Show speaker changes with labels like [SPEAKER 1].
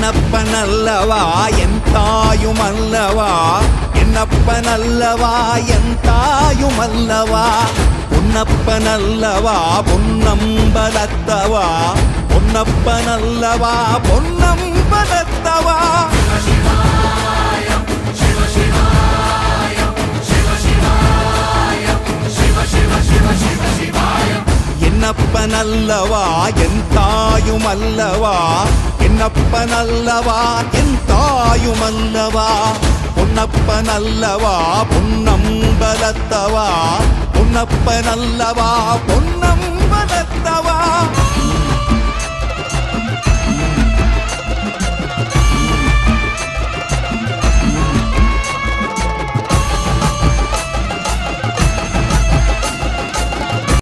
[SPEAKER 1] என்னப்பனல்லவா என் தாயுமல்லவா, என்னப்பனல்லவா என் தாயுமல்லவா, பொன்னப்பனல்லவா பொன்னம்பலத்தவா, பொன்னப்பனல்லவா பொன்னம்பலத்தவா. என்னப்பனல்லவா என் தாயுமல்லவா, என்னப்பனல்லவா என் தாயுமல்லவா, பொன்னப்பனல்லவா பொன்னம்பலத்தவா, பொன்னப்பனல்லவா பொன்